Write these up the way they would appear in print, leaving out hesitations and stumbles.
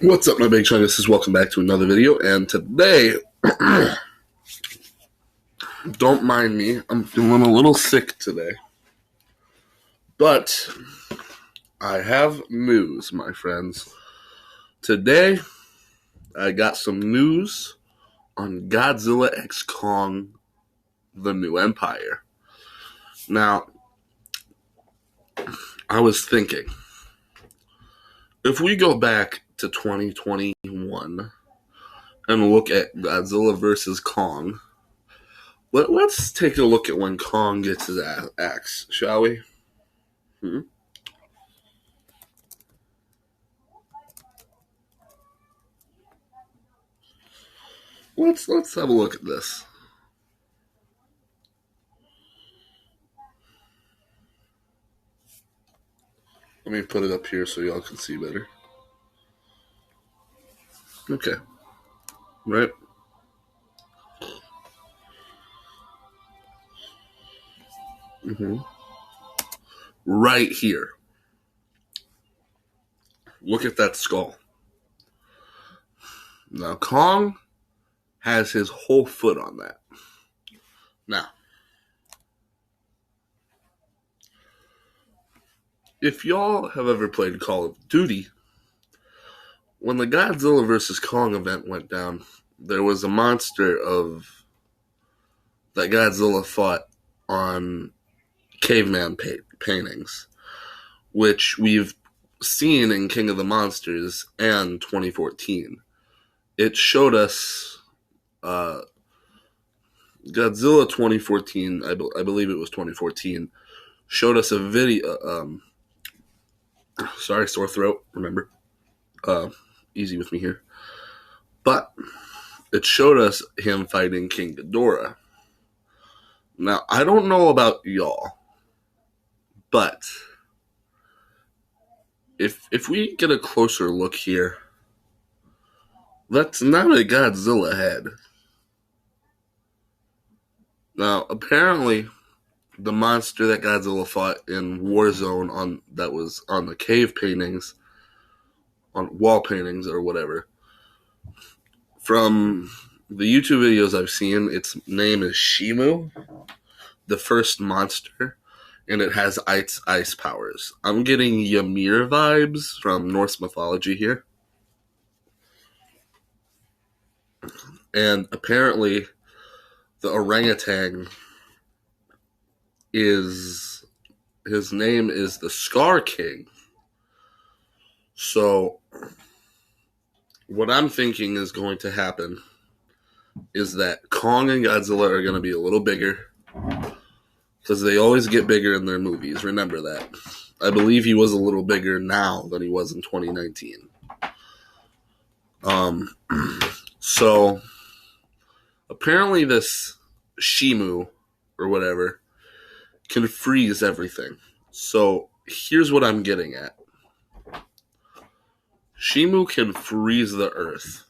What's up, my big chungus? Welcome back to another video, and today, don't mind me, I'm feeling a little sick today, but I have news, my friends. Today, I got some news on Godzilla x Kong, The New Empire. Now, I was thinking, if we go back to 2021 and look at Godzilla vs. Kong, let's take a look at when Kong gets his axe, shall we? Let's have a look at this. Let me put it up here so y'all can see better. Okay. Right? Right here. Look at that skull. Now, Kong has his whole foot on that. Now, if y'all have ever played Call of Duty, when the Godzilla vs. Kong event went down, there was a monster that Godzilla fought on caveman paintings, which we've seen in King of the Monsters and 2014. It showed us Godzilla 2014, I believe it was 2014, showed us a video. Sorry, sore throat, remember. Easy with me here. But it showed us him fighting King Ghidorah. Now, I don't know about y'all, but if we get a closer look here, that's not a Godzilla head. Now, apparently, the monster that Godzilla fought in Warzone that was on the cave paintings, on wall paintings or whatever, from the YouTube videos I've seen, its name is Shimu, the first monster, and it has ice powers. I'm getting Ymir vibes from Norse mythology here. And apparently, the orangutan his name is the Scar King. So, what I'm thinking is going to happen is that Kong and Godzilla are going to be a little bigger, because they always get bigger in their movies. Remember that. I believe he was a little bigger now than he was in 2019. So, apparently this Shimu, or whatever, can freeze everything. So, here's what I'm getting at. Shimu can freeze the earth.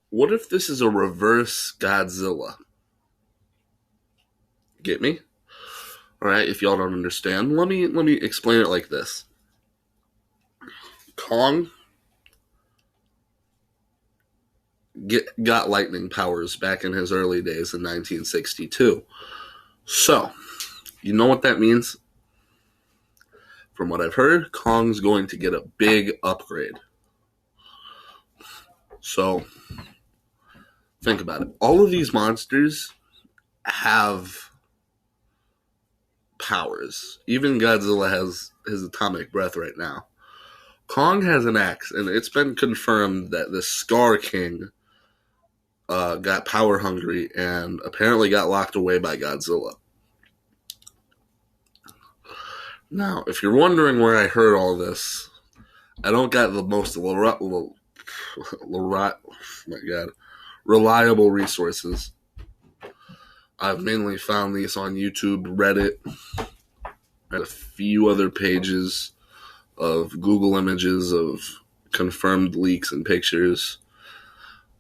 What if this is a reverse Godzilla? Get me? Alright, if y'all don't understand, let me explain it like this. Kong got lightning powers back in his early days in 1962. So, you know what that means? From what I've heard, Kong's going to get a big upgrade. So, think about it. All of these monsters have powers. Even Godzilla has his atomic breath right now. Kong has an axe, and it's been confirmed that the Scar King got power hungry and apparently got locked away by Godzilla. Now, if you're wondering where I heard all this, I don't got the most reliable resources. I've mainly found these on YouTube, Reddit, and a few other pages of Google images of confirmed leaks and pictures.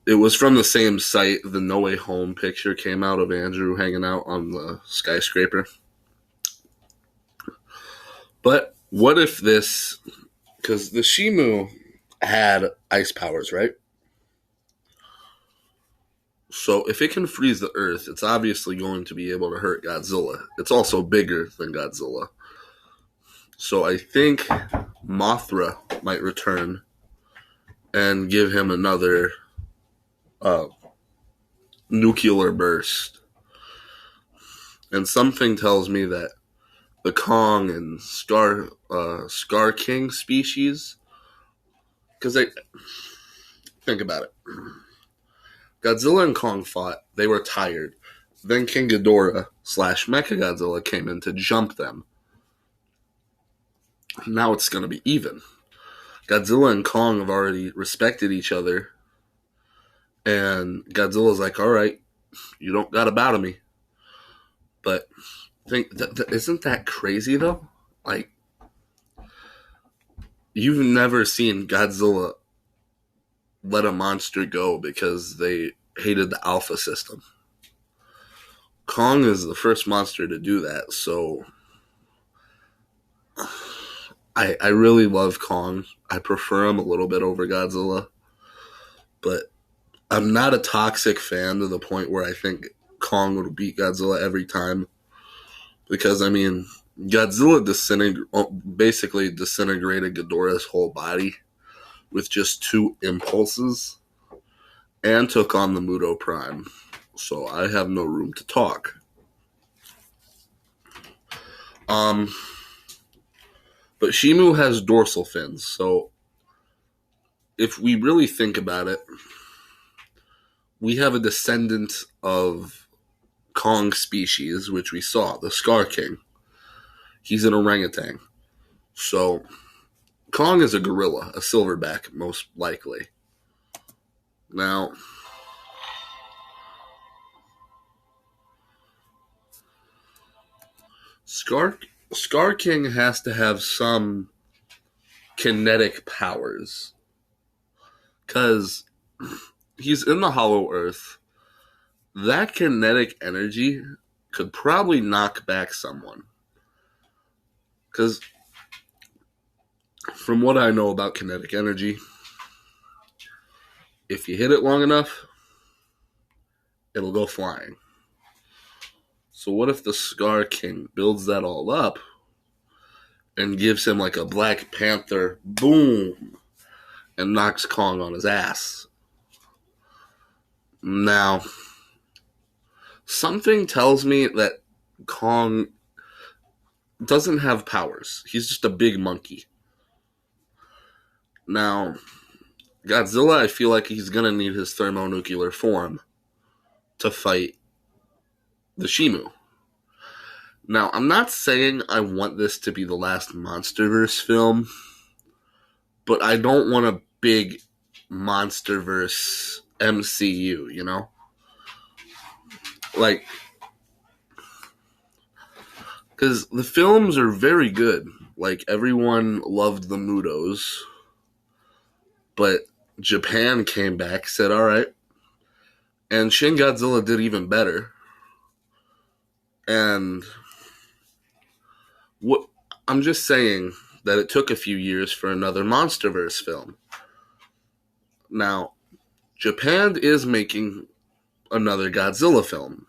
It was from the same site. The No Way Home picture came out of Andrew hanging out on the skyscraper. But what if this Because the Shimu had ice powers, right? So if it can freeze the Earth, it's obviously going to be able to hurt Godzilla. It's also bigger than Godzilla. So I think Mothra might return and give him another uh, nuclear burst. And something tells me that the Kong and Scar King species, because they think about it. Godzilla and Kong fought. They were tired. Then King Ghidorah / Mechagodzilla came in to jump them. Now it's going to be even. Godzilla and Kong have already respected each other. And Godzilla's like, all right, you don't got to bow to me. But isn't that crazy, though? Like, you've never seen Godzilla let a monster go because they hated the Alpha system. Kong is the first monster to do that, so I really love Kong. I prefer him a little bit over Godzilla, but I'm not a toxic fan to the point where I think Kong would beat Godzilla every time, because, I mean, Godzilla basically disintegrated Ghidorah's whole body with just 2 impulses and took on the Muto Prime. So I have no room to talk. But Shimu has dorsal fins, so if we really think about it, we have a descendant of Kong species, which we saw, the Scar King. He's an orangutan. So Kong is a gorilla, a silverback, most likely. Now, Scar King has to have some kinetic powers, because he's in the Hollow Earth. That kinetic energy could probably knock back someone. Because from what I know about kinetic energy, if you hit it long enough, it'll go flying. So what if the Scar King builds that all up and gives him like a Black Panther boom and knocks Kong on his ass? Now, something tells me that Kong doesn't have powers. He's just a big monkey. Now, Godzilla, I feel like he's going to need his thermonuclear form to fight the Shimu. Now, I'm not saying I want this to be the last MonsterVerse film, but I don't want a big MonsterVerse MCU, you know? Like, because the films are very good. Like, everyone loved the Mutos, but Japan came back, said, all right. And Shin Godzilla did even better. And what I'm just saying that it took a few years for another MonsterVerse film. Now, Japan is making another Godzilla film.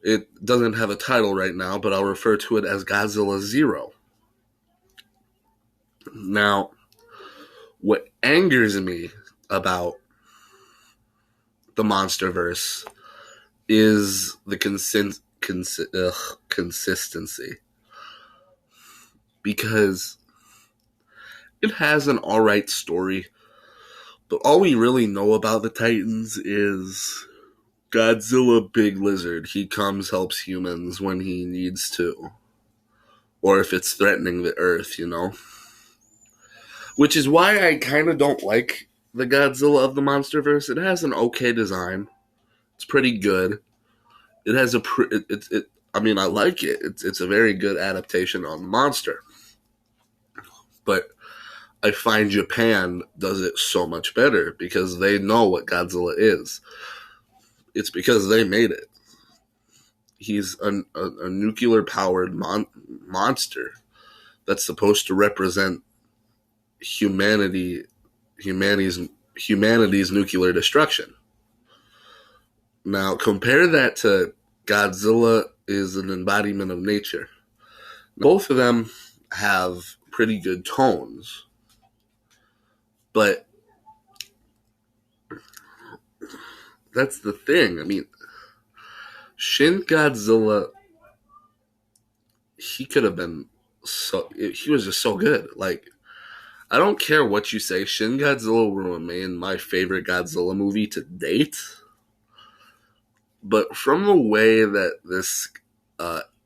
It doesn't have a title right now, but I'll refer to it as Godzilla Zero. Now, what angers me about the MonsterVerse is the consistency. Because it has an alright story, but all we really know about the Titans is Godzilla, big lizard. He comes, helps humans when he needs to. Or if it's threatening the Earth, you know? Which is why I kind of don't like the Godzilla of the MonsterVerse. It has an okay design. It's pretty good. It has I mean, I like it. It's a very good adaptation on the monster. But I find Japan does it so much better because they know what Godzilla is. It's because they made it. He's a nuclear-powered monster that's supposed to represent humanity humanity's humanity's nuclear destruction. Now compare that to Godzilla is an embodiment of nature. Both of them have pretty good tones, but that's the thing. I mean, Shin Godzilla, he could have been he was just so good. Like, I don't care what you say, Shin Godzilla will remain my favorite Godzilla movie to date. But from the way that this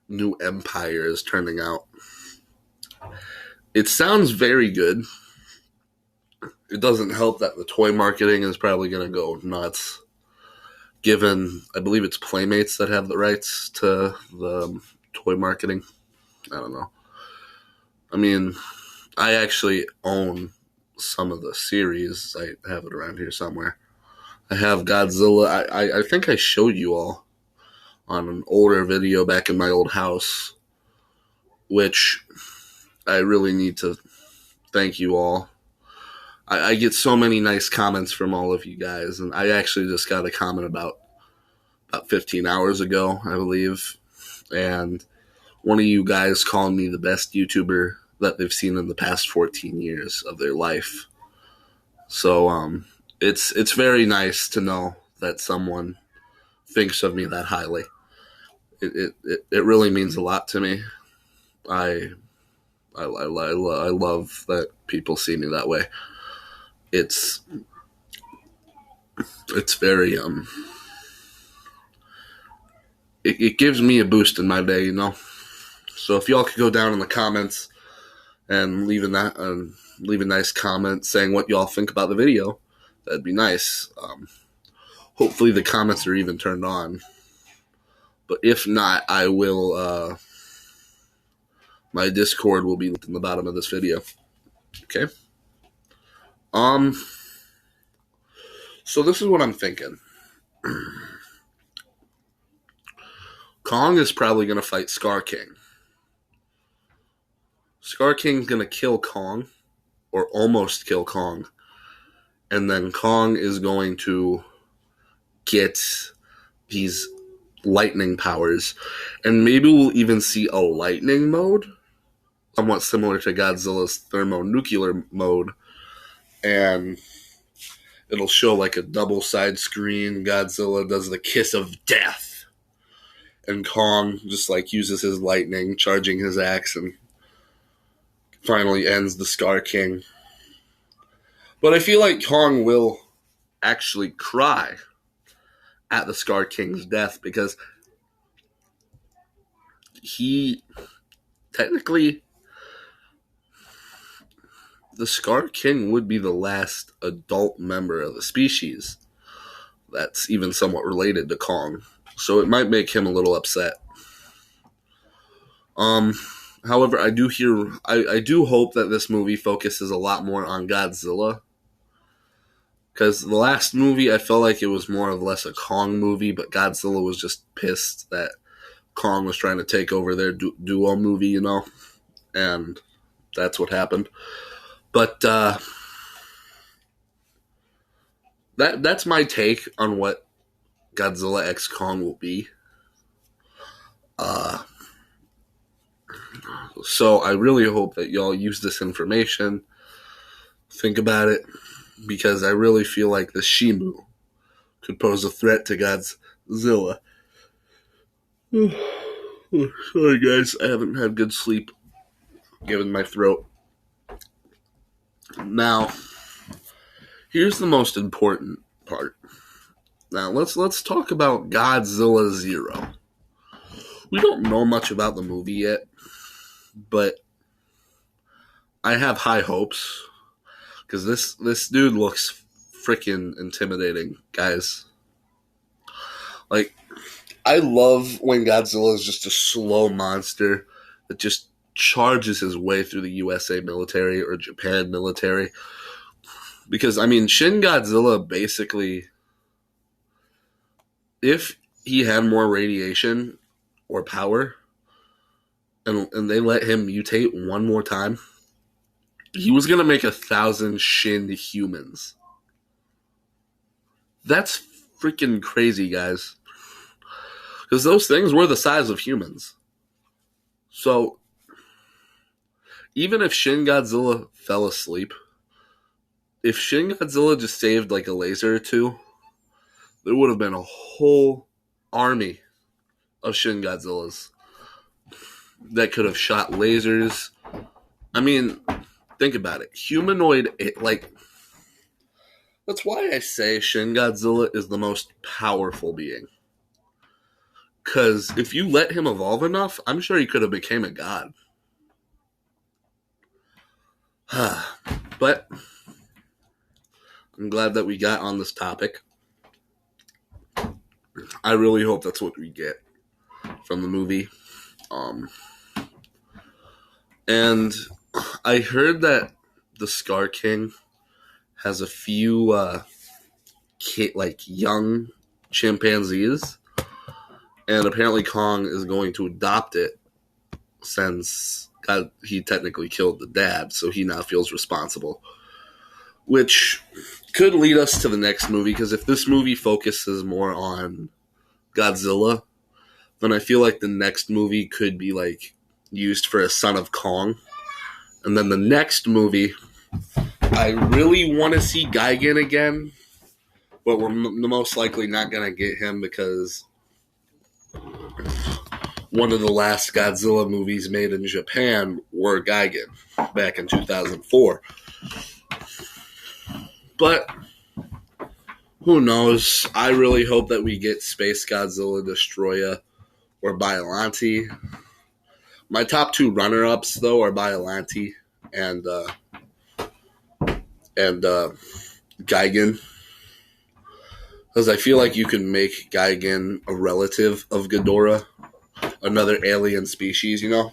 new empire is turning out, it sounds very good. It doesn't help that the toy marketing is probably going to go nuts, given, I believe it's Playmates that have the rights to the toy marketing. I don't know. I mean, I actually own some of the series. I have it around here somewhere. I have Godzilla. I think I showed you all on an older video back in my old house, which I really need to thank you all. I get so many nice comments from all of you guys, and I actually just got a comment about 15 hours ago, I believe, and one of you guys called me the best YouTuber that they've seen in the past 14 years of their life. So it's very nice to know that someone thinks of me that highly. It really means a lot to me. I love that people see me that way. It's very it gives me a boost in my day, you know. So if y'all could go down in the comments and leave a nice comment saying what y'all think about the video, that'd be nice. Hopefully the comments are even turned on. But if not, I will, my Discord will be linked in the bottom of this video. Okay? So this is what I'm thinking. Kong is probably going to fight Scar King. Scar King's going to kill Kong, or almost kill Kong. And then Kong is going to get these lightning powers. And maybe we'll even see a lightning mode, somewhat similar to Godzilla's thermonuclear mode. And it'll show like a double side screen. Godzilla does the kiss of death. And Kong just like uses his lightning, charging his axe, and finally ends the Scar King. But I feel like Kong will actually cry at the Scar King's death, because he technically, the Scar King would be the last adult member of the species that's even somewhat related to Kong. So it might make him a little upset. However, I do hope that this movie focuses a lot more on Godzilla. Because the last movie, I felt like it was more or less a Kong movie, but Godzilla was just pissed that Kong was trying to take over their duo movie, you know? And that's what happened. But that's my take on what Godzilla X Kong will be. So I really hope that y'all use this information, think about it, because I really feel like the Shimu could pose a threat to Godzilla. Sorry guys, I haven't had good sleep given my throat. Now, here's the most important part. Now, let's talk about Godzilla Zero. We don't know much about the movie yet, but I have high hopes, because this dude looks freaking intimidating, guys. Like, I love when Godzilla is just a slow monster that just charges his way through the USA military or Japan military. Because, I mean, Shin Godzilla basically, if he had more radiation or power, and they let him mutate one more time, He was going to make 1,000 Shin humans. That's freaking crazy, guys. Because those things were the size of humans. So, even if Shin Godzilla fell asleep, if Shin Godzilla just saved like a laser or two, there would have been a whole army of Shin Godzillas that could have shot lasers. I mean, think about it. Humanoid, that's why I say Shin Godzilla is the most powerful being. Because if you let him evolve enough, I'm sure he could have became a god. But I'm glad that we got on this topic. I really hope that's what we get from the movie. And I heard that the Scar King has a few young chimpanzees, and apparently Kong is going to adopt it since he technically killed the dad, so he now feels responsible. Which could lead us to the next movie, because if this movie focuses more on Godzilla, then I feel like the next movie could be like used for a Son of Kong. And then the next movie, I really want to see Gigan again, but we're most likely not going to get him because one of the last Godzilla movies made in Japan were Gigan back in 2004. But who knows? I really hope that we get Space Godzilla, Destroya, or Biollante. My top two runner-ups, though, are Biollante and Gigan. Because I feel like you can make Gigan a relative of Ghidorah, another alien species, you know?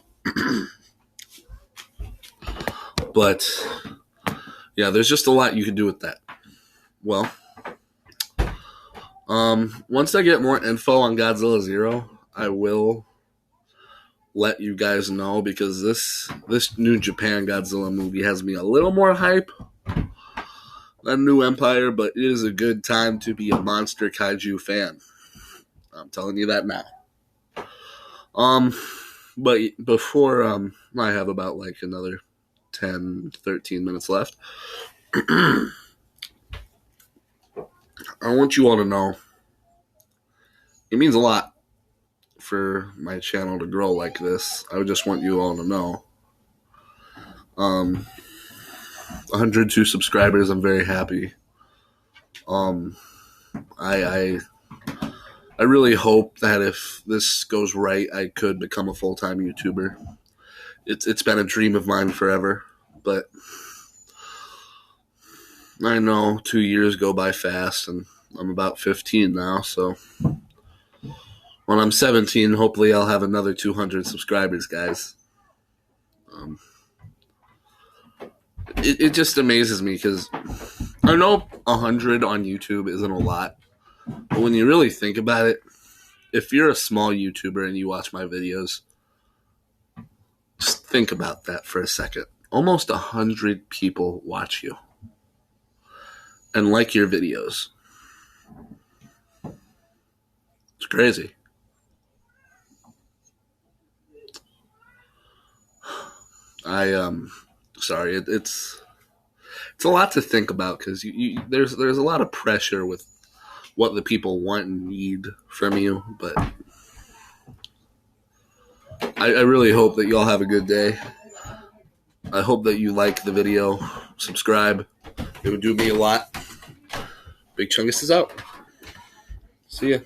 But, yeah, there's just a lot you can do with that. Well, once I get more info on Godzilla Zero, I will let you guys know, because this new Japan Godzilla movie has me a little more hype than New Empire, but it is a good time to be a monster kaiju fan. I'm telling you that now. But before I have about like another 10, 13 minutes left, I want you all to know it means a lot for my channel to grow like this. I just want you all to know. 102 subscribers, I'm very happy. I really hope that if this goes right, I could become a full-time YouTuber. It's been a dream of mine forever, but I know 2 years go by fast, and I'm about 15 now, so when I'm 17, hopefully I'll have another 200 subscribers, guys. It just amazes me, because I know 100 on YouTube isn't a lot, but when you really think about it, if you're a small YouTuber and you watch my videos, just think about that for a second. Almost 100 people watch you and like your videos. It's crazy. Sorry, it's a lot to think about, because there's a lot of pressure with what the people want and need from you, but I really hope that y'all have a good day. I hope that you like the video, subscribe. It would do me a lot. Big Chungus is out. See ya.